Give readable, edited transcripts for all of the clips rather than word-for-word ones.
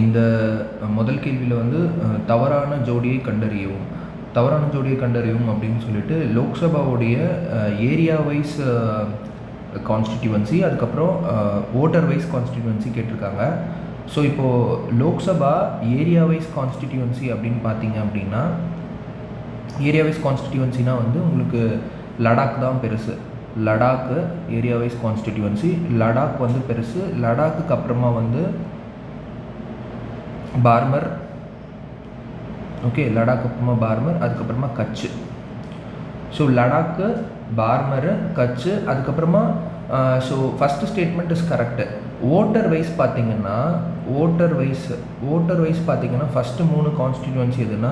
இந்த முதல் கேள்வியில் வந்து தவறான ஜோடியை கண்டறியவும் அப்படின்னு சொல்லிட்டு லோக்சபாவுடைய ஏரியா வைஸ் கான்ஸ்டிடியூவன்சி, அதுக்கப்புறம் ஓட்டர் வைஸ் கான்ஸ்டிடியூவன்சி கேட்டிருக்காங்க. ஸோ இப்போது லோக்சபா ஏரியா வைஸ் கான்ஸ்டிடியூவன்சி அப்படின்னு பார்த்தீங்க அப்படின்னா, ஏரியா வைஸ் கான்ஸ்டிடியூவன்சினா வந்து உங்களுக்கு லடாக் தான் பெருசு. லடாக்கு ஏரியா வைஸ் கான்ஸ்டிடியூவன்சி, லடாக் வந்து பெருசு. லடாக்குக்கு அப்புறமா வந்து பார்மர், ஓகே, லடாக் அப்புறமா பார்மர், அதுக்கப்புறமா கட்ச். ஸோ லடாக்கு, பார்மரு, கட்ச், அதுக்கப்புறமா so first statement is correct. Voter wise பார்த்தீங்கன்னா ஃபஸ்ட்டு 3 கான்ஸ்டிடியூவன்சி எதுனா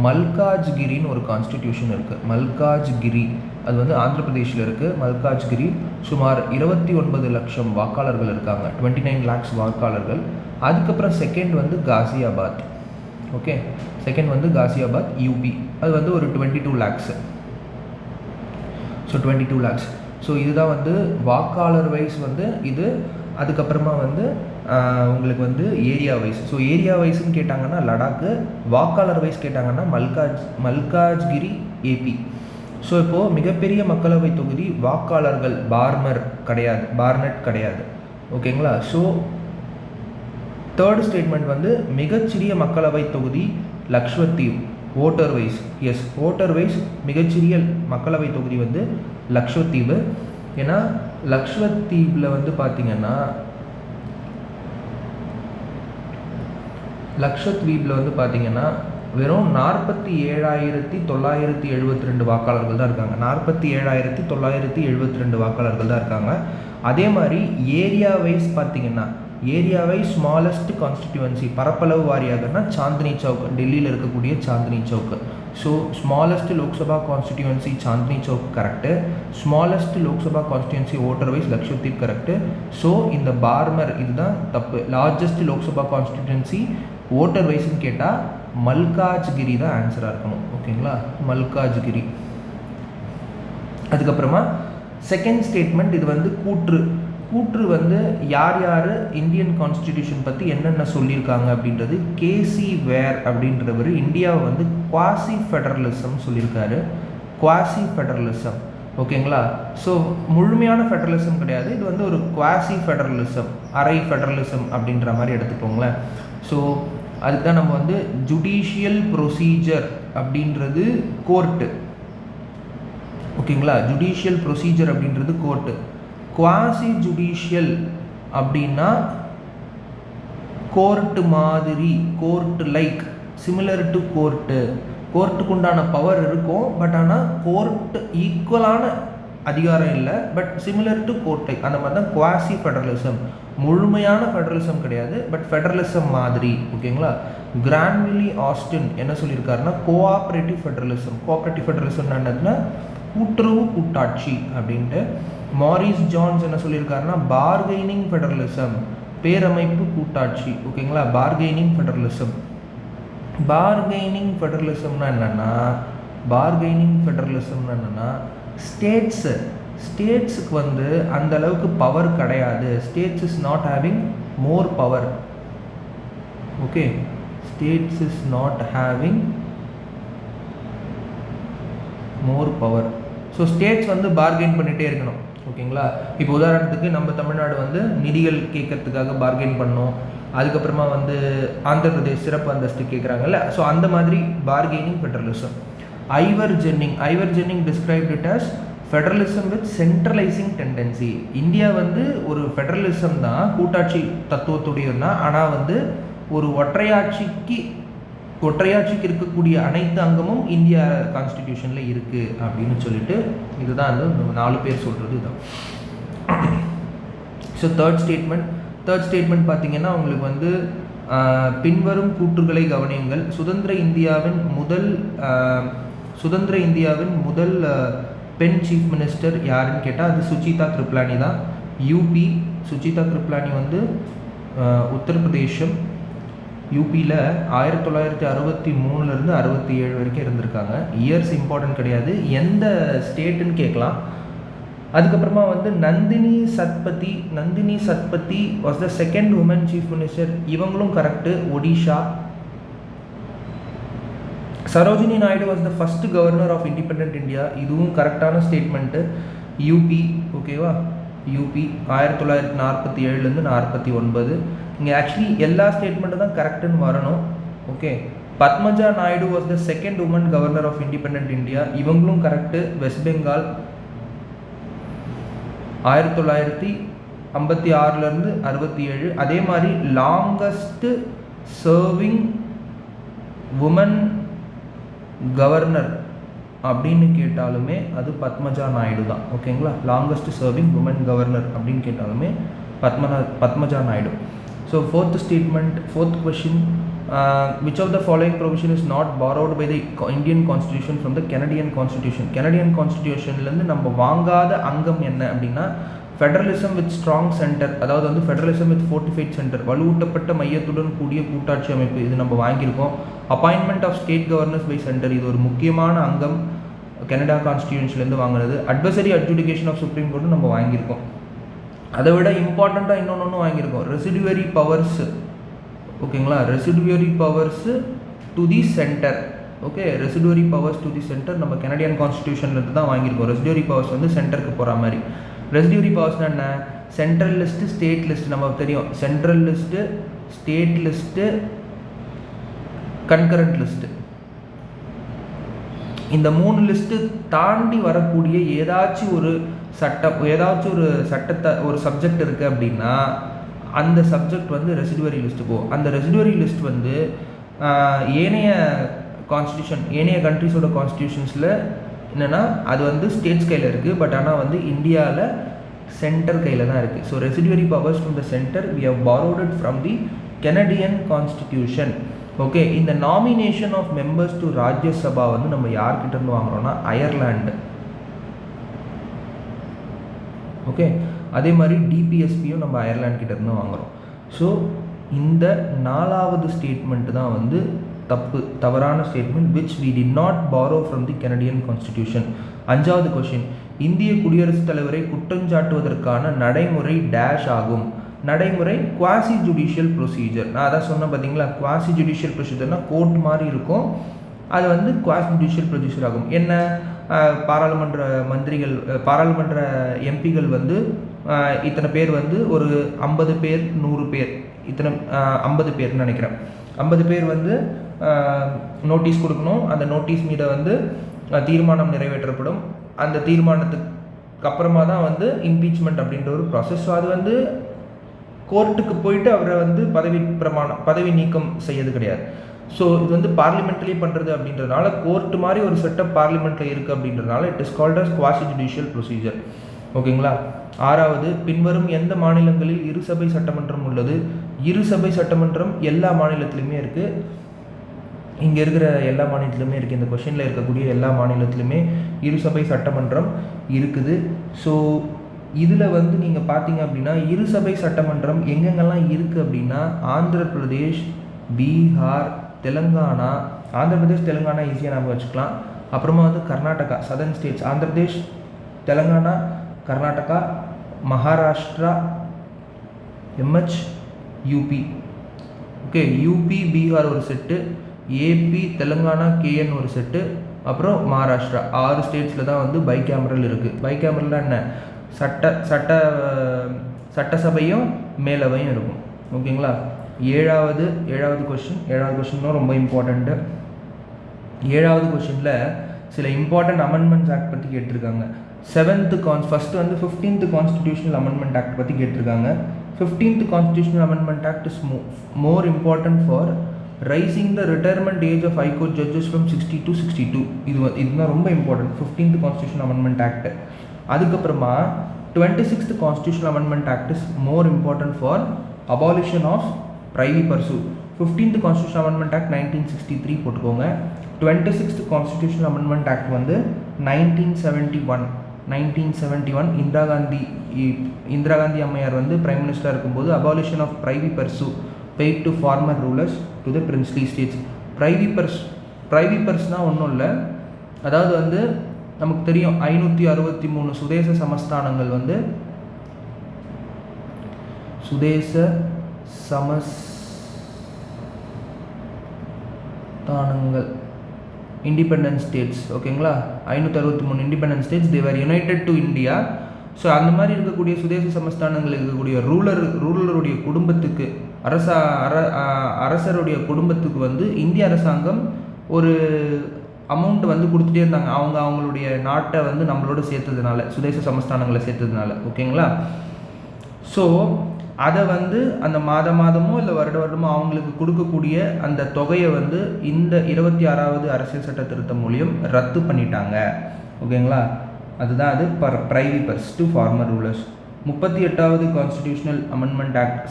மல்காஜ்கிரின்னு ஒரு கான்ஸ்டிடியூஷன் இருக்குது. மல்காஜ்கிரி அது வந்து ஆந்திர பிரதேஷில் இருக்குது. மல்காஜ்கிரி சுமார் 29 லட்சம் வாக்காளர்கள் இருக்காங்க, 29 lakhs வாக்காளர்கள். அதுக்கப்புறம் செகண்ட் வந்து காசியாபாத், ஓகே, செகண்ட் வந்து காசியாபாத் யூபி, அது வந்து ஒரு 22 lakhs. So 22 lakhs. ஸோ இதுதான் வந்து வாக்காளர் வைஸ் வந்து இது. அதுக்கப்புறமா வந்து உங்களுக்கு வந்து ஏரியா வைஸ். ஸோ ஏரியா வைஸ்ன்னு கேட்டாங்கன்னா லடாக்கு, வாக்காளர் வைஸ் கேட்டாங்கன்னா மல்காஜ்கிரி ஏபி. ஸோ இப்போது மிகப்பெரிய மக்களவை தொகுதி வாக்காளர்கள் பார்னட் கிடையாது, ஓகேங்களா. ஸோ தேர்ட் ஸ்டேட்மெண்ட் வந்து மிகச்சிறிய மக்களவை தொகுதி Lakshadweep. Voter wise, yes, voter wise மிகச்சிறிய மக்களவை தொகுதி வந்து லக்ஷ்வத்தீவு. ஏன்னா லக்ஷ்வத்தீவில் வந்து பார்த்திங்கன்னா வெறும் 47,972 வாக்காளர்கள் தான் இருக்காங்க. 47,972 வாக்காளர்கள் தான் இருக்காங்க. அதே மாதிரி ஏரியா வைஸ் பார்த்திங்கன்னா, ஏரியா வைஸ் ஸ்மாலஸ்ட் கான்ஸ்டிடியூவன்சி பரப்பளவு வாரியாகனா சாந்தினி சவுக், டெல்லியில் இருக்கக்கூடிய Chandni Chowk. So smallest Lok Sabha constituency Chandni Chowk correct. Smallest Lok Sabha constituency voter wise Lakshadweep correct. So இந்த பார்மர் இதுதான் தப்பு. லார்ஜஸ்ட் லோக்சபா கான்ஸ்டிடியூவன்சி ஓட்டர் வைஸ்ன்னு கேட்டால் மல்காஜ்கிரி தான் ஆன்சராக இருக்கணும், ஓகேங்களா, மல்காஜ்கிரி. அதுக்கப்புறமா செகண்ட் ஸ்டேட்மெண்ட், இது வந்து கூற்று வந்து யார் இந்தியன் கான்ஸ்டிடியூஷன் பற்றி என்னென்ன சொல்லியிருக்காங்க அப்படின்றது. கேசி வேர் அப்படின்றவர் இந்தியாவை வந்து குவாசி ஃபெடரலிசம் சொல்லியிருக்காரு. குவாசி ஃபெடரலிசம், ஓகேங்களா. ஸோ முழுமையான ஃபெடரலிசம் கிடையாது, இது வந்து ஒரு குவாசி ஃபெடரலிசம், அரை ஃபெடரலிசம் அப்படின்ற மாதிரி எடுத்துக்கோங்களேன். ஸோ அதுக்கு தான் நம்ம வந்து ஜுடிஷியல் ப்ரொசீஜர் அப்படின்றது கோர்ட்டு, ஓகேங்களா. ஜுடிஷியல் ப்ரொசீஜர் அப்படின்றது கோர்ட்டு. குவாசி ஜுடிஷியல் அப்படின்னா கோர்ட்டு மாதிரி, கோர்ட்டு லைக், சிமிலர் டு கோர்ட்டுக்கு உண்டான பவர் இருக்கும், பட் ஆனால் கோர்ட்டு ஈக்குவலான அதிகாரம் இல்லை, but similar to court like, அந்த மாதிரி தான் குவாசி ஃபெடரலிசம். முழுமையான ஃபெடரலிசம் கிடையாது, பட் ஃபெடரலிசம் மாதிரி, ஓகேங்களா. கிரான்வில்லி ஆஸ்டின் என்ன சொல்லியிருக்காருன்னா கோஆப்ரேட்டிவ் ஃபெடரலிசம் என்னதுன்னா கூட்டுறவு கூட்டாட்சி அப்படின்ட்டு. மாரிஸ் ஜான்ஸ் என்ன சொல்லியிருக்காருன்னா பார்கெனிங் ஃபெடரலிசம், பேரமைப்பு கூட்டாட்சி, ஓகேங்களா. பார்கெனிங் ஃபெடரலிசம்னா என்னென்னா ஸ்டேட்ஸுக்கு வந்து அந்த அளவுக்கு பவர் கிடையாது. States is not having more power, okay, states is not having more power. So states வந்து பார்கெயின் பண்ணிகிட்டே இருக்கணும், ஓகேங்களா. இப்போ உதாரணத்துக்கு நம்ம தமிழ்நாடு வந்து நிதிகள் கேட்கறதுக்காக பார்கெயின் பண்ணோம். அதுக்கப்புறமா வந்து ஆந்திர பிரதேஷ் சிறப்பு அந்தஸ்து கேட்குறாங்கல்ல. ஸோ அந்த மாதிரி bargaining federalism. Ivor Jennings described it as federalism with centralizing tendency. India வந்து ஒரு ஃபெடரலிசம் தான், கூட்டாட்சி தத்துவத்துடையது தான், ஆனால் வந்து ஒரு ஒற்றையாட்சிக்கு இருக்கக்கூடிய அனைத்து அங்கமும் இந்தியா கான்ஸ்டிடியூஷனில் இருக்குது அப்படின்னு சொல்லிட்டு இதுதான் வந்து 4 பேர் சொல்கிறது இதுதான். ஸோ தேர்ட் ஸ்டேட்மெண்ட் பார்த்தீங்கன்னா உங்களுக்கு வந்து பின்வரும் கூற்றுகளை கவனியுங்கள். சுதந்திர இந்தியாவின் முதல் பெண் சீஃப் மினிஸ்டர் யாருன்னு கேட்டால் அது சுச்சிதா கிருப்லானி தான். யூபி, சுச்சிதா கிருப்லானி வந்து உத்தரப்பிரதேசம், யூபியில் 1963 67 வரைக்கும் இருந்திருக்காங்க. இயர்ஸ் இம்பார்ட்டன்ட் கிடையாது, எந்த ஸ்டேட்டுன்னு கேட்கலாம். அதுக்கப்புறமா வந்து Nandini Satpathy was the second woman chief minister, இவங்களும் correct, Odisha. Sarojini Naidu was the first governor of independent India, இதுவும் கரெக்டான ஸ்டேட்மெண்ட்டு, யூபி. ஓகேவா, யூபி 1947 49. இங்கே ஆக்சுவலி எல்லா ஸ்டேட்மெண்ட்டும் தான் கரெக்டுன்னு வரணும். Okay, Padmaja Naidu was the second woman governor of independent India, இவங்களும் கரெக்டு, வெஸ்ட் பெங்கால் 1956 67. அதே மாதிரி லாங்கஸ்ட் சர்விங் உமன் கவர்னர் அப்படின்னு கேட்டாலுமே அது பத்மஜா நாயுடு தான். ஓகேங்களா, லாங்கஸ்ட் சர்விங் உமன் கவர்னர் அப்படின்னு கேட்டாலுமே Padmaja Naidu. So fourth statement, fourth question, which of the following provision is not borrowed by the Indian constitution from the Canadian constitution? Canadian constitutionலேருந்து நம்ம வாங்காத அங்கம் என்ன அப்படின்னா ஃபெடரலிசம் வித் ஸ்ட்ராங் சென்டர், அதாவது வந்து ஃபெடரலிசம் வித் ஃபோர்ட்டிஃபைட் சென்டர், வலுவூட்டப்பட்ட மையத்துடன் கூடிய கூட்டாட்சி அமைப்பு, இது நம்ம வாங்கியிருக்கோம். Appointment of state governors by centre, இது ஒரு முக்கியமான அங்கம் கனடா கான்ஸ்டியூஷன்லேருந்து வாங்கினது. Advisory adjudication of supreme court நம்ம வாங்கியிருக்கோம். அதை விட இம்பார்ட்டண்ட்டாக இன்னொன்று வாங்கியிருக்கோம், ரெசிடுவரி பவர்ஸ். ஓகேங்களா, residuary powers to the center. Okay, residuary powers to the center நம்ம கனடியன் கான்ஸ்டியூஷன்லேருந்து தான் வாங்கியிருக்கோம். ரெசிடுவரி பவர்ஸ் வந்து சென்டருக்கு போகிற மாதிரி. ரெசிடுவரி பவர்ஸ்னால் என்ன? சென்ட்ரல் லிஸ்ட்டு, ஸ்டேட் லிஸ்ட்டு, நமக்கு தெரியும். Central list, state list, concurrent list, இந்த 3 லிஸ்ட்டு தாண்டி வரக்கூடிய ஏதாச்சும் ஒரு சட்டத்தை ஒரு சப்ஜெக்ட் இருக்குது அப்படின்னா அந்த சப்ஜெக்ட் வந்து ரெசிடுவரி லிஸ்ட்டு போகும். அந்த ரெசிடுவரி லிஸ்ட் வந்து ஏனைய கண்ட்ரிஸோட கான்ஸ்டியூஷன்ஸில் என்னென்னா அது வந்து ஸ்டேட்ஸ் கையில் இருக்குது, பட் ஆனால் வந்து இந்தியாவில் சென்டர் கையில் தான் இருக்குது. So residuary powers from the center we have borrowed it from the Canadian Constitution. Okay, இந்த nomination of members to Rajya Sabha வந்து நம்ம யார்கிட்டேருந்து வாங்குகிறோன்னா அயர்லாண்டு. ஓகே, அதே மாதிரி டிபிஎஸ்பியும் நம்ம அயர்லாண்ட் கிட்டேருந்து வாங்குகிறோம். ஸோ இந்த 4வது ஸ்டேட்மெண்ட் தான் வந்து தவறான statement, which we did not borrow from the Canadian Constitution. 5வது கொஷின், இந்திய குடியரசுத் தலைவரை குற்றஞ்சாட்டுவதற்கான நடைமுறை டேஷ் ஆகும். நடைமுறை குவாசி ஜுடிஷியல் ப்ரொசீஜர். நான் அதான் சொன்னேன் பார்த்தீங்களா, குவாசி ஜுடிஷியல் ப்ரொசீஜர்னால் கோர்ட் மாதிரி இருக்கும், அது வந்து குவாசி ஜுடிஷியல் ப்ரொசீஜர் ஆகும். என்ன, பாராளுமன்ற எம்பிகள் வந்து இத்தனை பேர் வந்து ஒரு 50 பேர் 100 பேர் இத்தனை 50 பேர்னு நினைக்கிறேன், 50 பேர் வந்து நோட்டீஸ் கொடுக்கணும். அந்த நோட்டீஸ் மீது வந்து தீர்மானம் நிறைவேற்றப்படும். அந்த தீர்மானத்துக்கு அப்புறமா தான் வந்து இம்பீச்மெண்ட் அப்படின்ற ஒரு ப்ராசஸ். ஸோ அது வந்து கோர்ட்டுக்கு போயிட்டு அவரை வந்து பதவி நீக்கம் செய்யறது கிடையாது. ஸோ இது வந்து பார்லிமெண்ட்லி பண்ணுறது அப்படின்றதுனால கோர்ட்டு மாதிரி ஒரு செட்டப் பார்லிமெண்ட்டில் இருக்குது அப்படின்றதுனால it is called as quasi judicial procedure. ஓகேங்களா. 6வது, பின்வரும் எந்த மாநிலங்களில் இருசபை சட்டமன்றம் உள்ளது? இருசபை சட்டமன்றம் எல்லா மாநிலத்திலுமே இருக்குது. இங்கே இருக்கிற எல்லா மாநிலத்திலுமே இருக்குது. இந்த கொஷனில் இருக்கக்கூடிய எல்லா மாநிலத்திலுமே இருசபை சட்டமன்றம் இருக்குது. ஸோ இதில் வந்து நீங்கள் பார்த்தீங்க அப்படின்னா இருசபை சட்டமன்றம் எங்கெங்கெல்லாம் இருக்குது அப்படின்னா ஆந்திர பிரதேஷ், பீகார், தெலுங்கானா. ஆந்திர பிரதேஷ், தெலுங்கானா ஈஸியாக நம்ம வச்சுக்கலாம். அப்புறமா வந்து Karnataka, southern states, Andhra Pradesh, Telangana, Karnataka, Maharashtra, MH, UP. Okay, UP, Bihar ஒரு செட்டு, ஏபி, தெலுங்கானா, கேஎன் ஒரு செட்டு, அப்புறம் மகாராஷ்டிரா. 6 ஸ்டேட்ஸில் தான் வந்து பைகேமரல் இருக்குது. பைகேமரல்னால் என்ன? சட்டசபையும் மேலவையும் இருக்கும். ஓகேங்களா. ஏழாவது கொஷின் தான் ரொம்ப இம்பார்ட்டண்ட்டு. 7வது கொஷினில் சில இம்பார்ட்டன்ட் அமெண்ட்மெண்ட்ஸ் ஆக்ட் பற்றி கேட்டிருக்காங்க. ஃபஸ்ட்டு வந்து 15th கான்ஸ்டிடியூஷனல் அமெண்ட்மெண்ட் ஆக்ட் பற்றி கேட்டிருக்காங்க. 15th constitutional amendment act is more important for raising the retirement age of high court judges from 60 to 62. இதுதான் ரொம்ப important 15th constitutional amendment act. அதுக்கப்புறமா 26th constitutional amendment act is more important for abolition of privy purse. 15th constitutional amendment act 1963 போட்டுக்கோங்க. 26th constitutional amendment act வந்து 1971. இந்திரா காந்தி அம்மையார் வந்து prime மினிஸ்டராக இருக்கும்போது abolition of privy purse paid to former rulers to the princely states. Privy பர்ஸ்னால் ஒன்றும் இல்லை, அதாவது வந்து நமக்கு தெரியும் 563 சுதேச சமஸ்தானங்கள் வந்து சுதேச சமஸ்தானங்கள் இண்டிபெண்டன்ட் ஸ்டேட்ஸ். ஓகேங்களா, 563 independent states, they were united to India. So அந்த மாதிரி இருக்கக்கூடிய சுதேச சமஸ்தானங்கள் இருக்கக்கூடிய ரூலருடைய குடும்பத்துக்கு அரசருடைய குடும்பத்துக்கு வந்து இந்திய அரசாங்கம் ஒரு அமௌண்ட் வந்து கொடுத்துட்டே இருந்தாங்க, அவங்களுடைய நாட்டை வந்து நம்மளோட சேர்த்ததுனால, சுதேச சமஸ்தானங்களை சேர்த்ததுனால. ஓகேங்களா, ஸோ அதை வந்து அந்த மாதமோ இல்லை வருடமோ அவங்களுக்கு கொடுக்கக்கூடிய அந்த தொகையை வந்து இந்த 26வது அரசியல் சட்ட திருத்தம் மூலியம் ரத்து பண்ணிட்டாங்க. ஓகேங்களா, அதுதான் அது privy purse to former rulers. 38வது கான்ஸ்டிடியூஷனல் அமெண்ட்மெண்ட் ஆக்ட்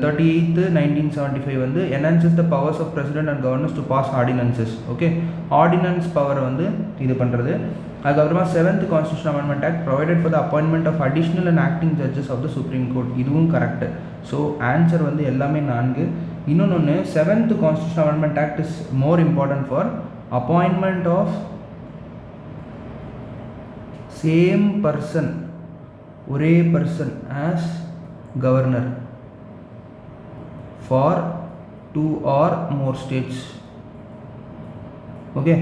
38th 1975 வந்து enhances the powers of president and governors to pass ordinances. Okay, ordinance பவரை வந்து இது பண்ணுறது. அதுக்கப்புறமா 7th constitution amendment act provided for the appointment of additional and acting judges of the supreme court. இதுவும் correct. So answer வந்து எல்லாமே 4. இன்னொன்று 7th constitution amendment act is more important for appointment of same person, ஒரே person as governor for 2 or more states. Okay,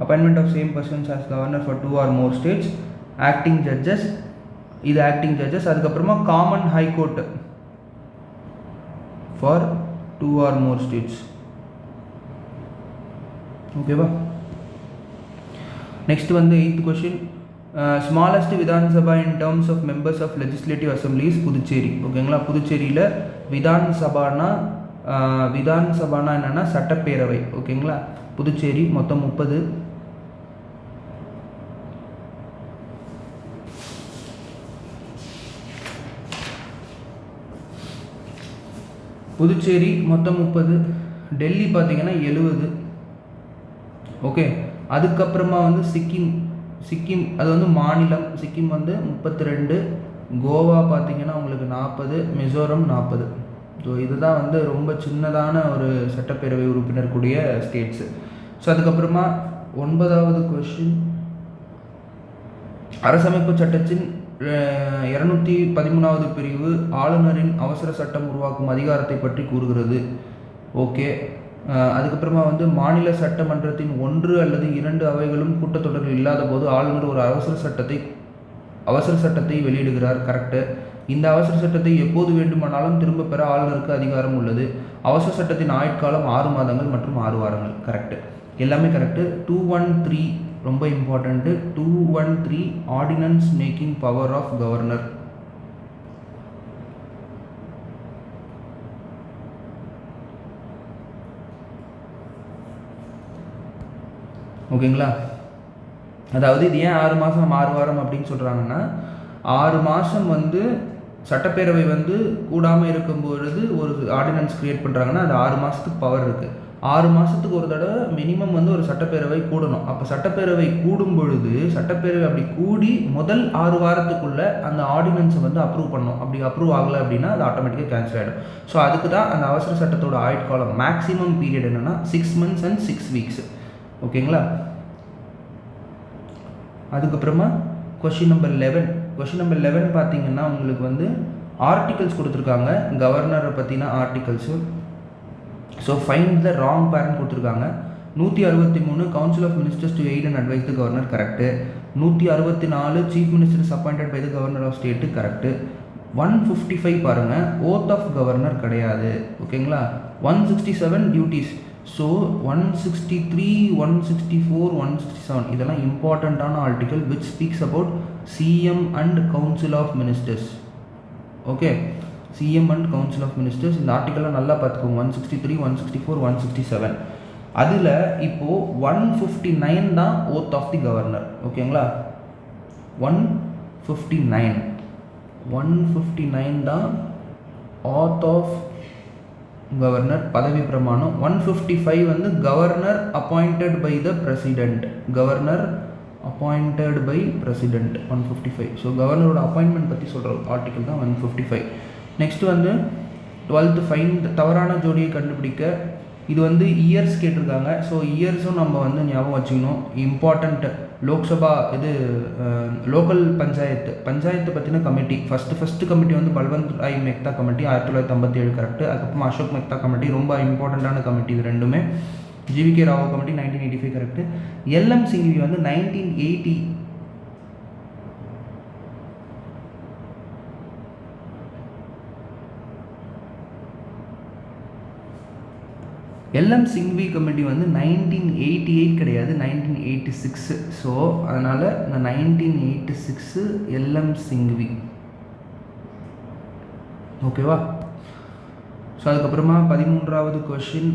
appointment of same persons as governor for 2 or more states, acting judges, இது acting judges. அதுக்கப்புறமா common high court for 2 or more states. ஓகேவா, next வந்து 8th question. Smallest Vidhan Sabha in terms of members of legislative assemblies Puducherry. ஓகேங்களா, புதுச்சேரியில் விதான் சபானா என்னென்னா சட்டப்பேரவை. ஓகேங்களா, புதுச்சேரி மொத்தம் 30. புதுச்சேரி மொத்தம் 30, டெல்லி பார்த்தீங்கன்னா 70. ஓகே, அதுக்கப்புறமா வந்து சிக்கிம் அது வந்து மாநிலம், சிக்கிம் வந்து 32, கோவா பார்த்தீங்கன்னா உங்களுக்கு 40, மிசோரம் 40. ஸோ இதுதான் வந்து ரொம்ப சின்னதான ஒரு சட்டப்பேரவை உறுப்பினர் கூடிய ஸ்டேட்ஸு. ஸோ அதுக்கப்புறமா 9வது கொஸ்டின். அரசமைப்பு சட்டத்தின் 213வது பிரிவு ஆளுநரின் அவசர சட்டம் உருவாக்கும் அதிகாரத்தை பற்றி கூறுகிறது. ஓகே, அதுக்கப்புறமா வந்து மாநில சட்டமன்றத்தின் 1 அல்லது 2 அவைகளும் கூட்டத்தொடர்கள் இல்லாத போது ஆளுநர் ஒரு அவசர சட்டத்தை வெளியிடுகிறார். கரெக்டு. இந்த அவசர சட்டத்தை எப்போது வேண்டுமானாலும் திரும்ப பெற ஆளுநருக்கு அதிகாரம் உள்ளது. அவசர சட்டத்தின் ஆயுட்காலம் 6 மாதங்கள் மற்றும் 6 வாரங்கள். கரெக்டு, எல்லாமே கரெக்டு. 213 ரொம்ப important. 213 ordinance making power of governor. ஓகேங்களா, அதாவது இது ஏன் 6 மாதம் 6 வாரம் அப்படின்னு சொல்கிறாங்கன்னா, 6 மாதம் வந்து சட்டப்பேரவை வந்து கூடாமல் இருக்கும்பொழுது ஒரு ஆர்டினன்ஸ் க்ரியேட் பண்ணுறாங்கன்னா அது 6 மாதத்துக்கு பவர் இருக்குது. 6 மாதத்துக்கு ஒரு தடவை மினிமம் வந்து ஒரு சட்டப்பேரவை கூடணும். அப்போ சட்டப்பேரவை கூடும் பொழுது சட்டப்பேரவை அப்படி கூடி முதல் 6 வாரத்துக்குள்ளே அந்த ஆர்டினன்ஸை வந்து அப்ரூவ் பண்ணணும். அப்படி அப்ரூவ் ஆகலை அப்படின்னா அது ஆட்டோமேட்டிக்காக கேன்சல் ஆகிடும். ஸோ அதுக்கு தான் அந்த அவசர சட்டத்தோட ஆயுட்காலம் மேக்ஸிமம் பீரியட் என்னென்னா 6 months and 6 weeks. ஓகேங்களா, அதுக்கப்புறமா கொஷின் நம்பர் 11 பார்த்தீங்கன்னா உங்களுக்கு வந்து ஆர்டிகல்ஸ் கொடுத்துருக்காங்க, கவர்னரை பற்றின articles. So find the wrong parent கொடுத்துருக்காங்க. 163 council of ministers to aid and advise the governor correct. 164 chief minister appointed by the governor of state correct. 155 பாருங்கள், ஓத் ஆஃப் கவர்னர் கிடையாது. ஓகேங்களா, 167 டியூட்டிஸ். ஸோ 163, 164, 167 இதெல்லாம் இம்பார்ட்டண்ட்டான article which speaks about CM and council of ministers. Okay, CM and council of ministers இந்த ஆர்டிக்கல்லாம் நல்லா பார்த்துக்கோங்க. 163, 164, 167. அதில் இப்போது 159 தான் ஓத் ஆஃப் தி கவர்னர். ஓகேங்களா, 159 தான் ஓத் ஆஃப் கவர்னர், பதவி பிரமாணம். 155 வந்து governor appointed by the president. 155. So கவர்னரோட அப்பாயின்மெண்ட் பற்றி சொல்கிற ஆர்டிக்கல் தான் 155. நெக்ஸ்ட் வந்து 12th ஃபைண்ட் தவறான ஜோடியை கண்டுபிடிக்க இது வந்து இயர்ஸ் கேட்டிருக்காங்க. ஸோ இயர்ஸும் நம்ம வந்து ஞாபகம் வச்சுக்கணும். இம்பார்ட்டண்ட் லோக்சபா இது லோக்கல் பஞ்சாயத்து பற்றின கமிட்டி ஃபஸ்ட்டு கமிட்டி வந்து பல்வந்த் ராய் மெக்தா கமிட்டி 1957 கரெக்டு. அதுக்கப்புறமா அசோக் மெக்தா கமிட்டி ரொம்ப இம்பார்ட்டண்ட்டான கமிட்டி இது ரெண்டுமே. GVK Rao committee 1985 correct. LM Singhvi வந்து 1980 எல்எம் சிங்வி கமிட்டி வந்து 1988 கிடையாது, 1986. ஸோ அதனால் இந்த 1986 எல்எம் சிங்வி, ஓகேவா? ஸோ அதுக்கப்புறமா 13வது கொஷின்.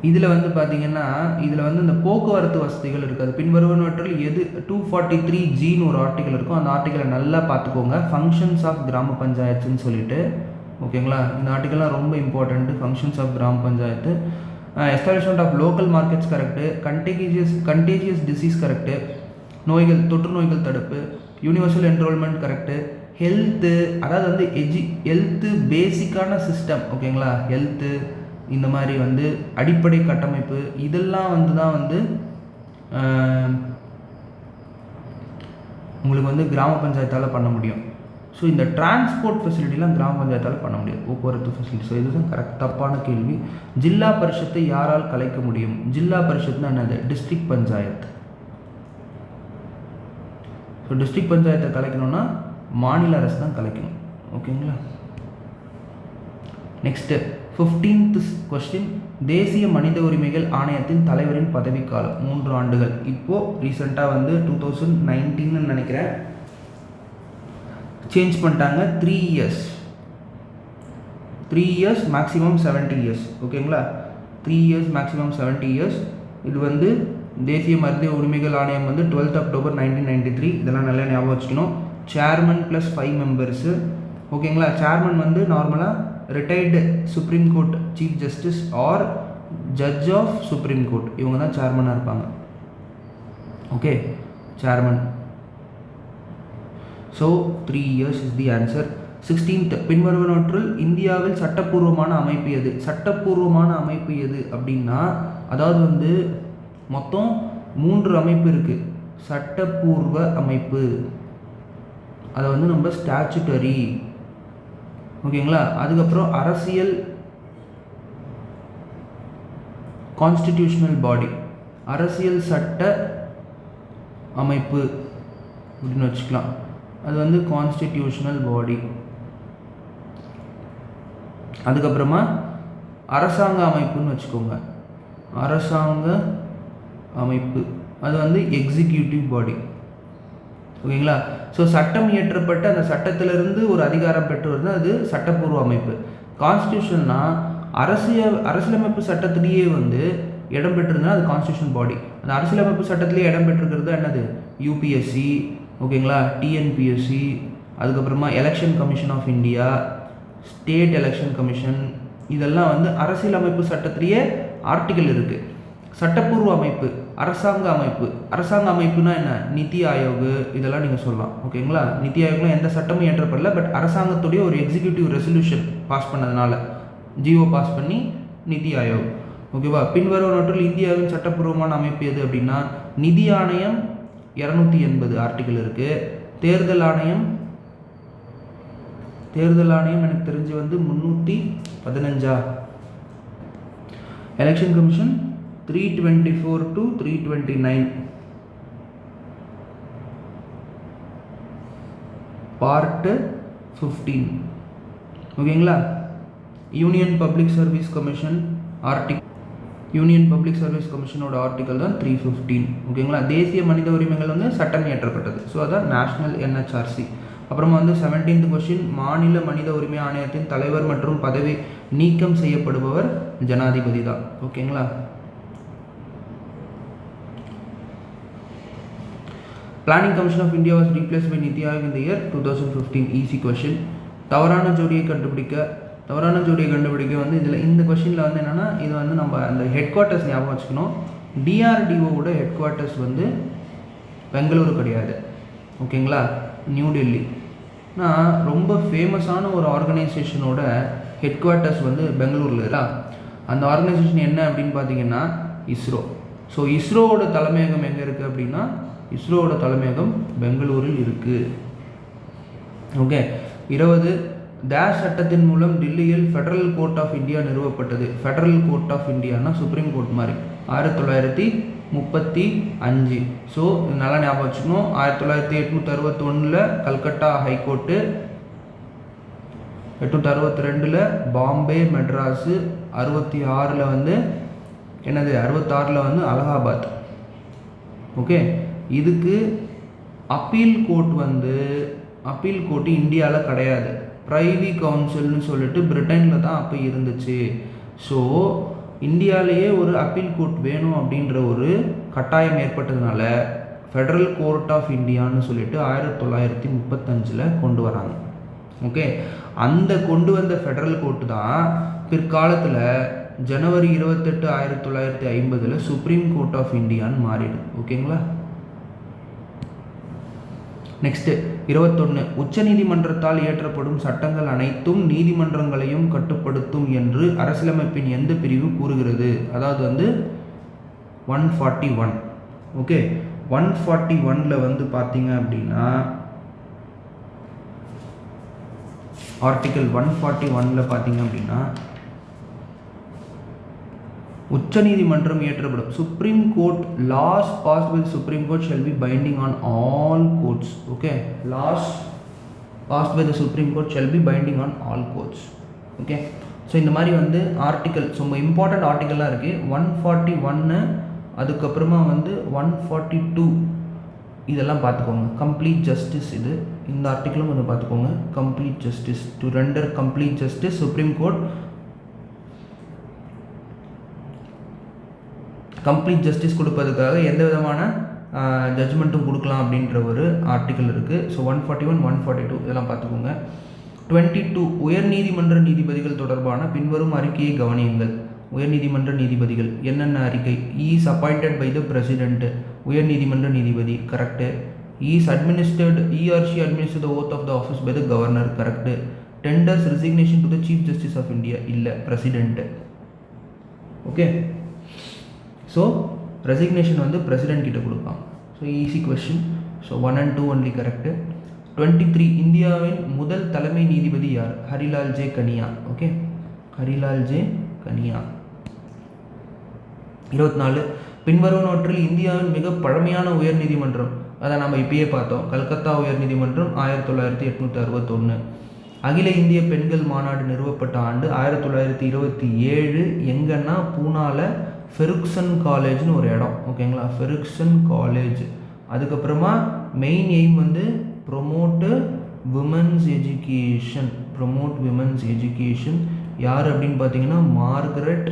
இதில் வந்து பார்த்தீங்கன்னா இதில் வந்து இந்த போக்குவரத்து வசதிகள் இருக்காது. பின்வருவனவற்றில் எது 243Gன்னு ஒரு ஆர்டிக்கல் இருக்கும். அந்த ஆர்டிக்கலை நல்லா பார்த்துக்கோங்க. ஃபங்க்ஷன்ஸ் ஆஃப் கிராம பஞ்சாயத்துன்னு சொல்லிட்டு, ஓகேங்களா? இந்த ஆர்டிக்கல்லாம் ரொம்ப important. Functions of gram panchayat. Establishment of local markets correct. Contagious disease correct. தொற்று நோய்கள் தடுப்பு. Universal enrolment correct. ஹெல்த்து, அதாவது வந்து ஹெல்த்து பேசிக்கான சிஸ்டம், ஓகேங்களா? ஹெல்த்து இந்த மாதிரி வந்து அடிப்படை கட்டமைப்பு இதெல்லாம் வந்து தான் வந்து உங்களுக்கு வந்து கிராம பஞ்சாயத்தால் பண்ண முடியும். ஸோ இந்த டிரான்ஸ்போர்ட் ஃபெசிலிட்டிலாம் கிராம பஞ்சாயத்தால் பண்ண முடியும், போக்குவரத்து ஃபெசிலிட்டி. ஸோ இதுதான் கரெக்ட் தப்பான கேள்வி. ஜில்லா பரிஷத்தை யாரால் கலைக்க முடியும்? ஜில்லா பரிஷத்னா என்னது? டிஸ்ட்ரிக்ட் பஞ்சாயத்து. ஸோ டிஸ்ட்ரிக்ட் பஞ்சாயத்தை கலைக்கணும்னா மாநில அரசு தான் கலைக்கணும், ஓகேங்களா? Next 15th question. தேசிய மனித உரிமைகள் ஆணையத்தின் தலைவரின் பதவிக்காலம் 3 ஆண்டுகள். இப்போது ரீசெண்டாக வந்து 2019 நினைக்கிறேன் சேஞ்ச் பண்ணிட்டாங்க. 3 இயர்ஸ், 3 இயர்ஸ் மேக்ஸிமம் 70 இயர்ஸ், ஓகேங்களா? 3 இயர்ஸ் மேக்ஸிமம் 70 இயர்ஸ். இது வந்து தேசிய மனித உரிமைகள் ஆணையம் வந்து 12 அக்டோபர் 1993. இதெல்லாம் நல்லா ஞாபகம் வச்சுக்கணும். சேர்மன் ப்ளஸ் 5 மெம்பர்ஸு, ஓகேங்களா? சேர்மன் வந்து நார்மலாக retired supreme court chief justice or judge of supreme court, இவங்க தான் சேர்மனாக இருப்பாங்க, okay? Chairman. So 3 years is the answer. 16th. பின்வருவனவற்றுள் இந்தியாவில் சட்டப்பூர்வமான அமைப்பு எது? சட்டப்பூர்வமான அமைப்பு எது அப்படின்னா, அதாவது வந்து மொத்தம் 3 அமைப்பு இருக்குது. சட்டப்பூர்வ அமைப்பு, அதை வந்து நம்ம ஸ்டாச்சுட்டரி, ஓகேங்களா? அதுக்கப்புறம் அரசியல் கான்ஸ்டிடியூஷனல் பாடி, அரசியல் சட்ட அமைப்பு அப்படின்னு வச்சுக்கலாம். அது வந்து கான்ஸ்டிடியூஷனல் பாடி. அதுக்கப்புறமா அரசாங்க அமைப்புன்னு வச்சுக்கோங்க. அரசாங்க அமைப்பு அது வந்து எக்ஸிக்யூட்டிவ் பாடி, ஓகேங்களா? ஸோ சட்டம் இயற்றப்பட்ட அந்த சட்டத்திலிருந்து ஒரு அதிகாரம் பெற்று வருது, அது சட்டப்பூர்வ அமைப்பு. கான்ஸ்டியூஷன்னா அரசியலமைப்பு சட்டத்திலேயே வந்து இடம் பெற்றிருந்தா அது கான்ஸ்டியூஷன் பாடி. அந்த அரசியலமைப்பு சட்டத்திலேயே இடம் பெற்றிருக்கிறது என்னது? யூபிஎஸ்சி, ஓகேங்களா? டிஎன்பிஎஸ்சி, அதுக்கப்புறமா election commission of India, state election commission, இதெல்லாம் வந்து அரசியலமைப்பு சட்டத்திலேயே ஆர்டிக்கல் இருக்குது. சட்டப்பூர்வ அமைப்பு அரசாங்க அமைப்பு. அரசாங்க அமைப்புனா என்ன? நிதி ஆயோக், இதெல்லாம் நீங்கள் சொல்லலாம், ஓகேங்களா? நிதி ஆயோக்லாம் எந்த சட்டமும் இயற்றப்படல, பட் அரசாங்கத்துடைய ஒரு எக்ஸிக்யூட்டிவ் ரெசல்யூஷன் பாஸ் பண்ணதுனால ஜிஓ பாஸ் பண்ணி நிதி ஆயோக், ஓகேவா? பின்வருவனவற்றில் இந்தியாவின் சட்டப்பூர்வமான அமைப்பு எது அப்படின்னா, நிதி ஆணையம் 280 ஆர்டிக்கல் இருக்குது. தேர்தல் ஆணையம் எனக்கு தெரிஞ்சு வந்து 315. Election commission 324 to 329. பார்ட் 15, ஓகேங்களா? யூனியன் பப்ளிக் சர்வீஸ் கமிஷன் கமிஷனோட ஆர்டிக்கல் தான் 315, ஓகேங்களா? தேசிய மனித உரிமைகள் வந்து சட்டம் இயற்றப்பட்டது, ஸோ அதான் நேஷ்னல் NHRC. அப்புறமா வந்து 17th கொஸ்டின். மாநில மனித உரிமை ஆணையத்தின் தலைவர் மற்றும் பதவி நீக்கம் செய்யப்படுபவர் ஜனாதிபதி தான், ஓகேங்களா? Planning Commission of India was replaced by Niti Aayog in the year 2015. Easy question. தவறான ஜோடியை கண்டுபிடிக்க வந்து இதில் இந்த கொஷினில் வந்து என்னென்னா, இது வந்து நம்ம அந்த ஹெட் குவார்ட்டர்ஸ் ஞாபகம் வச்சுக்கணும். டிஆர்டிஓவோட ஹெட் குவார்ட்டர்ஸ் வந்து பெங்களூரு கிடையாது, ஓகேங்களா? நியூ டெல்லி. ரொம்ப ஃபேமஸான ஒரு ஆர்கனைசேஷனோட ஹெட் குவார்ட்டர்ஸ் வந்து பெங்களூரில் இருக்கா. அந்த ஆர்கனைசேஷன் என்ன அப்படின்னு பார்த்தீங்கன்னா இஸ்ரோ. ஸோ இஸ்ரோவோட தலைமையகம் எங்கே இருக்குது அப்படின்னா இஸ்ரோவோட தலைமையகம் பெங்களூரில் இருக்குது. ஓகே. 20 டேஷ் சட்டத்தின் மூலம் டில்லியில் ஃபெடரல் கோர்ட் ஆஃப் இந்தியா நிறுவப்பட்டது. ஃபெடரல் கோர்ட் ஆஃப் இந்தியானா சுப்ரீம் கோர்ட் மாதிரி 1935. ஸோ நல்லா ஞாபகம் வச்சுக்கணும். 1861 கல்கட்டா ஹைகோர்ட்டு, 862 பாம்பே மெட்ராஸு, 66 வந்து என்னது 66 வந்து அலகாபாத். ஓகே. இதுக்கு அப்பீல் கோர்ட்டு இந்தியாவில் கிடையாது. ப்ரைவி கவுன்சில்னு சொல்லிட்டு பிரிட்டனில் தான் அப்போ இருந்துச்சு. ஸோ இந்தியாவிலேயே ஒரு அப்பீல் கோர்ட் வேணும் அப்படின்ற ஒரு கட்டாயம் ஏற்பட்டதுனால ஃபெடரல் கோர்ட் ஆஃப் இந்தியான்னு சொல்லிட்டு 1935 கொண்டு வராங்க. ஓகே. அந்த கொண்டு வந்த ஃபெடரல் கோர்ட்டு தான் பிற்காலத்தில் ஜனவரி 28, 1950 சுப்ரீம் கோர்ட் ஆஃப் இந்தியான்னு மாறிடுது. ஓகேங்களா. நெக்ஸ்ட்டு 21 உச்சநீதிமன்றத்தால் இயற்றப்படும் சட்டங்கள் அனைத்தும் நீதிமன்றங்களையும் கட்டுப்படுத்தும் என்று அரசியலமைப்பின் எந்த பிரிவு கூறுகிறது? அதாவது வந்து 141. ஓகே. 141 வந்து பார்த்தீங்க அப்படின்னா ஆர்டிக்கல் 141 பார்த்தீங்க அப்படின்னா உச்சநீதிமன்றம் இயற்றப்படும் supreme court laws passed by supreme court shall be binding on all courts. Okay. Laws passed by the supreme court shall be binding on all courts. Okay. So இந்த மாதிரி வந்து ஆர்டிக்கல் ரொம்ப இம்பார்ட்டண்ட் ஆர்டிக்கல்லாம் இருக்குது. 141 அதுக்கப்புறமா வந்து 142 இதெல்லாம் பார்த்துக்கோங்க. கம்ப்ளீட் ஜஸ்டிஸ் இந்த ஆர்டிக்கலும் கொஞ்சம் பார்த்துக்கோங்க. Complete justice to render complete justice supreme court complete justice கொடுப்பதுக்காக எந்த விதமான ஜட்ஜ்மெண்ட்டும் கொடுக்கலாம் அப்படின்ற ஒரு ஆர்டிக்கல் இருக்குது. ஸோ 141, 142 இதெல்லாம் பார்த்துக்கோங்க. 22 உயர்நீதிமன்ற நீதிபதிகள் தொடர்பான பின்வரும் அறிக்கையை கவனியுங்கள். உயர்நீதிமன்ற நீதிபதிகள் என்னென்ன அறிக்கை? Is appointed by the president. உயர்நீதிமன்ற நீதிபதி correct. Is administered or she administer the oath of the office by the governor correct. Tenders resignation to the chief justice of India இல்லை பிரசிடென்ட். ஓகே. ஸோ ரெசிக்னேஷன் வந்து president கிட்ட கொடுப்பாங்க. So easy question. So 1 and 2 only correct. 23 இந்தியாவின் முதல் தலைமை நீதிபதி யார்? Harilal J Kania. Okay. Harilal J Kania. 24 பின்வருவனவற்றில் இந்தியாவின் மிக பழமையான உயர்நீதிமன்றம்? அதை நம்ம இப்பயே பார்த்தோம். கல்கத்தா உயர்நீதிமன்றம் 1861. அகில இந்திய பெண்கள் மாநாடு நிறுவப்பட்ட ஆண்டு 1927. எங்கன்னா பூனாவில் ஃபெருக்சன் காலேஜ்னு ஒரு இடம். ஓகேங்களா. ஃபெருக்சன் காலேஜ். அதுக்கப்புறமா மெயின் எய்ம் வந்து ப்ரொமோட் விமன்ஸ் எஜுகேஷன். யார் அப்படின்னு பார்த்தீங்கன்னா மார்கரெட்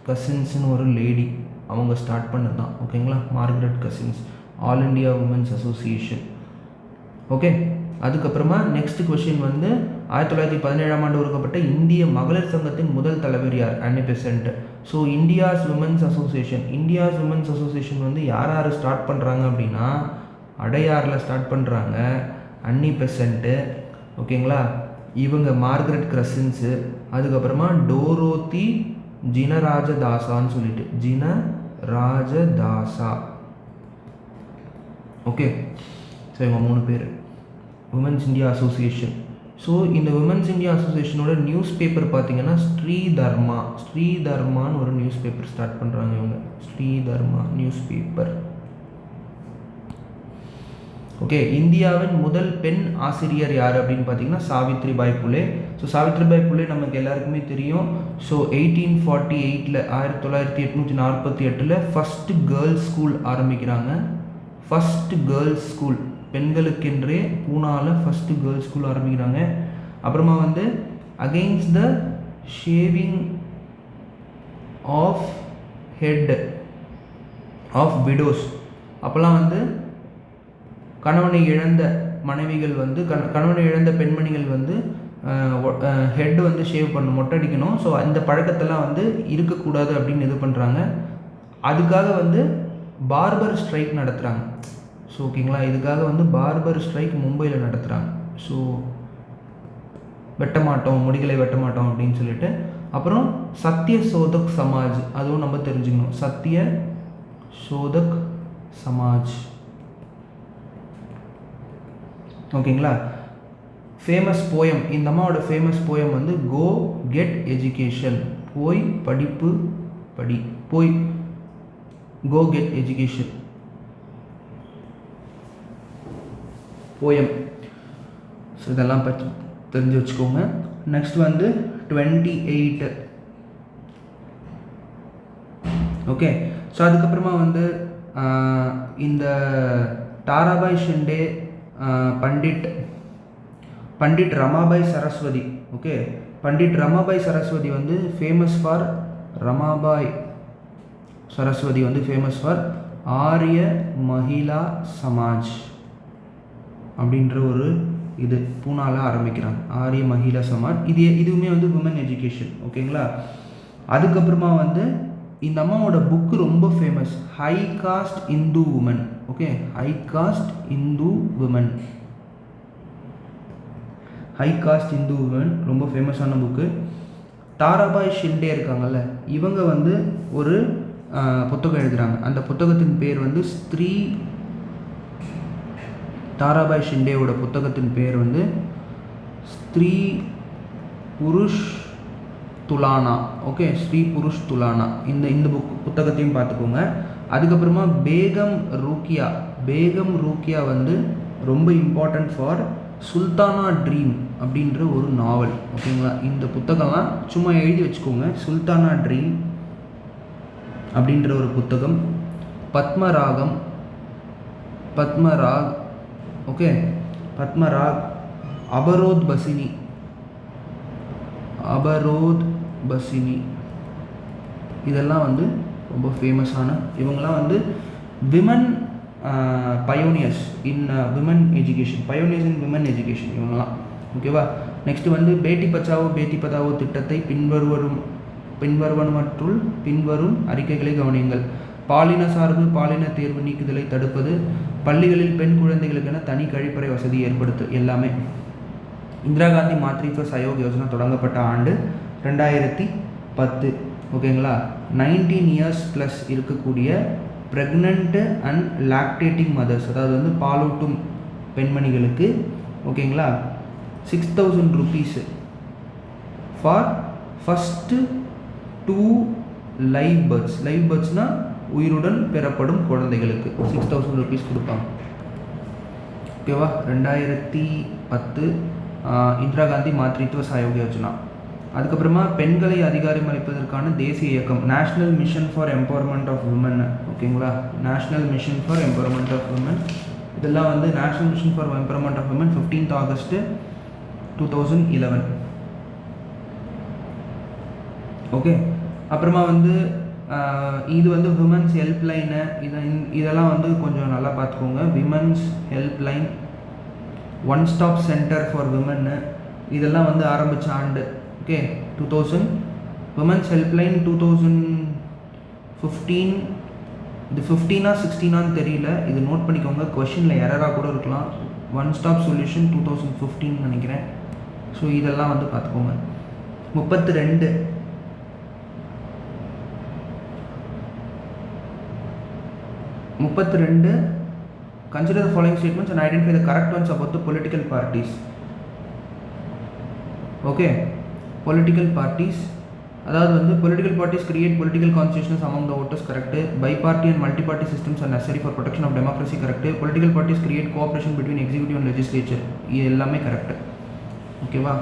கசின்ஸ்னு ஒரு லேடி, அவங்க ஸ்டார்ட் பண்ணது தான். ஓகேங்களா. Margaret Cousins, all India women's association. Okay. அதுக்கப்புறமா நெக்ஸ்ட் கொஸ்டின் வந்து 1917 உருவாக்கப்பட்ட இந்திய மகளிர் சங்கத்தின் முதல் தலைவர் யார்? Annie Besant. So India's women's association வந்து யார் ஸ்டார்ட் பண்ணுறாங்க அப்படின்னா அடையாரில் ஸ்டார்ட் பண்ணுறாங்க. அன்னி பெசன்ட்டு. ஓகேங்களா. இவங்க மார்கரெட் கிரசின்ஸு. அதுக்கப்புறமா டோரோத்தி ஜினராஜதாசான்னு சொல்லிட்டு ஜினராஜதாசா. ஓகே. ஸோ இவங்க 3 பேர் உமன்ஸ் இந்தியா அசோசியேஷன். ஸோ இந்த உமன்ஸ் இந்தியா அசோசியேஷனோட நியூஸ் பேப்பர் பார்த்தீங்கன்னா ஸ்ரீதர்மான்னு ஒரு நியூஸ் பேப்பர் ஸ்டார்ட் பண்ணுறாங்க இவங்க. Stri Dharma newspaper. ஓகே. இந்தியாவின் முதல் பெண் ஆசிரியர் யார் அப்படின்னு பார்த்தீங்கன்னா சாவித்ரிபாய் புலே. ஸோ சாவித்ரிபாய் புலே நமக்கு எல்லாருக்குமே தெரியும். ஸோ 1848 1848 ஃபஸ்ட்டு கேர்ள்ஸ் ஸ்கூல் ஆரம்பிக்கிறாங்க. ஃபஸ்ட்டு கேர்ள்ஸ் ஸ்கூல் பெண்களுக்கென்றே பூனாவில் ஃபஸ்ட்டு கேர்ள்ஸ் ஸ்கூல் ஆரம்பிக்கிறாங்க. அப்புறமா வந்து against the shaving of head of widows. அப்போல்லாம் வந்து கணவனை இழந்த மனைவிகள் வந்து கணவனை இழந்த பெண்மணிகள் வந்து ஹெட் வந்து ஷேவ் பண்ணணும், மொட்டடிக்கணும். ஸோ அந்த பழக்கத்தெல்லாம் வந்து இருக்கக்கூடாது அப்படின்னு இது பண்ணுறாங்க. அதுக்காக வந்து பார்பர் ஸ்ட்ரைக் நடத்துகிறாங்க. ஸோ ஓகேங்களா. இதுக்காக வந்து பார்பர் ஸ்ட்ரைக் மும்பையில் நடத்துகிறாங்க. ஸோ வெட்ட மாட்டோம், முடிகளை வெட்ட மாட்டோம் அப்படின்னு சொல்லிட்டு. அப்புறம் சத்திய சோதக் சமாஜ், அதுவும் நம்ம தெரிஞ்சுக்கணும். சத்திய சோதக் சமாஜ், ஓகேங்களா. ஃபேமஸ் போயம், இந்த அம்மாவோட ஃபேமஸ் போயம் வந்து கோ கெட் எஜுகேஷன், போய் படிப்பு படி, போய் கோ கெட் எஜுகேஷன் போயம். ஸோ இதெல்லாம் பற்றி தெரிஞ்சு வச்சுக்கோங்க. நெக்ஸ்ட் வந்து 28. ஓகே. ஸோ அதுக்கப்புறமா வந்து இந்த தாராபாய் ஷிண்டே, பண்டிட் ரமாபாய் சரஸ்வதி. ஓகே, பண்டிட் ரமாபாய் சரஸ்வதி வந்து ஃபேமஸ் ஃபார் ஆரிய மகிழா சமாஜ் அப்படின்ற ஒரு இது பூனாவில் ஆரம்பிக்கிறாங்க, ஆரிய மகிழா சமாஜ். இதுவுமே வந்து விமன் எஜுகேஷன், ஓகேங்களா. அதுக்கப்புறமா வந்து இந்த அம்மாவோட புக்கு ரொம்ப famous, high caste Hindu woman. Okay, high caste Hindu woman ரொம்ப ஃபேமஸான புக்கு. தாராபாய் ஷிண்டே இருக்காங்கல்ல, இவங்க வந்து ஒரு புத்தகம் எழுதுகிறாங்க. அந்த புத்தகத்தின் பேர் வந்து தாராபாய் ஷிண்டேவோட புத்தகத்தின் பேர் வந்து ஸ்திரீ புருஷ் துலானா. ஓகே, ஸ்ரீ புருஷ் துலானா. இந்த புத்தகத்தையும் பார்த்துக்கோங்க. அதுக்கப்புறமா பேகம் ரூக்கியா வந்து ரொம்ப இம்பார்ட்டன்ட் ஃபார் சுல்தானா ட்ரீம் அப்படின்ற ஒரு நாவல், ஓகேங்களா. இந்த புத்தகம்லாம் சும்மா எழுதி வச்சுக்கோங்க. சுல்தானா ட்ரீம் அப்படின்ற ஒரு புத்தகம். பத்மராக், ஓகே, பத்மராக், அபரோத் பசினி, இதெல்லாம் வந்து ரொம்ப ஃபேமஸான, இவங்கெல்லாம் வந்து விமன் பயோனியர்ஸ் இன் விமன் எஜுகேஷன் இவங்கெல்லாம், ஓகேவா. நெக்ஸ்ட்டு வந்து பேட்டி பச்சாவோ பேட்டி பதாவோ திட்டத்தை பின்வரும் அறிக்கைகளை கவனியுங்கள். பாலின சார்பு பாலின தேர்வு நீக்குதலை தடுப்பது, பள்ளிகளில் பெண் குழந்தைகளுக்கென தனி கழிப்பறை வசதி ஏற்படுத்து, எல்லாமே. இந்திரா காந்தி மாத்ருத்வ சயோக் யோஜனா தொடங்கப்பட்ட ஆண்டு 2010, ஓகேங்களா. 19 இயர்ஸ் ப்ளஸ் இருக்கக்கூடிய ப்ரெக்னென்ட் அண்ட் லாக்டேட்டிங் மதர்ஸ், அதாவது வந்து பாலூட்டும் பெண்மணிகளுக்கு, ஓகேங்களா, 6,000 rupees ஃபார் ஃபஸ்ட்டு 2 லைவ் பேர்ட்ஸ்னால் உயிருடன் பெறப்படும் குழந்தைகளுக்கு 6,000 rupees கொடுப்பாங்க, ஓகேவா. 2010 இந்திரா காந்தி மாத்ருத்வ சயோக் யோஜனா. அதுக்கப்புறமா பெண்களை அதிகாரமளிப்பதற்கான தேசிய இயக்கம், national mission for empowerment of women, ஓகேங்களா. National mission for empowerment of women, இதெல்லாம் வந்து national mission for empowerment of women 15th August 2011, okay. அப்புறமா வந்து இது வந்து விமன்ஸ் ஹெல்ப்லைனு, இதெல்லாம் வந்து கொஞ்சம் நல்லா பார்த்துக்கோங்க. Women's helpline, one stop center for விமன்னு, இதெல்லாம் வந்து ஆரம்பித்த ஆண்டு, ஓகே, 2000. விமன்ஸ் ஹெல்ப்லைன் 2015, இது 15 16 தெரியல, இது நோட் பண்ணிக்கோங்க, கொஷினில் எரராக கூட இருக்கலாம். ஒன் ஸ்டாப் சொல்யூஷன் 2015 நினைக்கிறேன். ஸோ இதெல்லாம் வந்து பார்த்துக்கோங்க. 32 consider the following statements and identify the correct ones about the political parties. Okay, political parties, அதாவது வந்து political parties create political constitutions among the voters, correct. Biparty and multi-party systems are necessary for protection of democracy, correct. Political parties create cooperation between executive and legislature, இது எல்லாமே correct, ஓகேவா.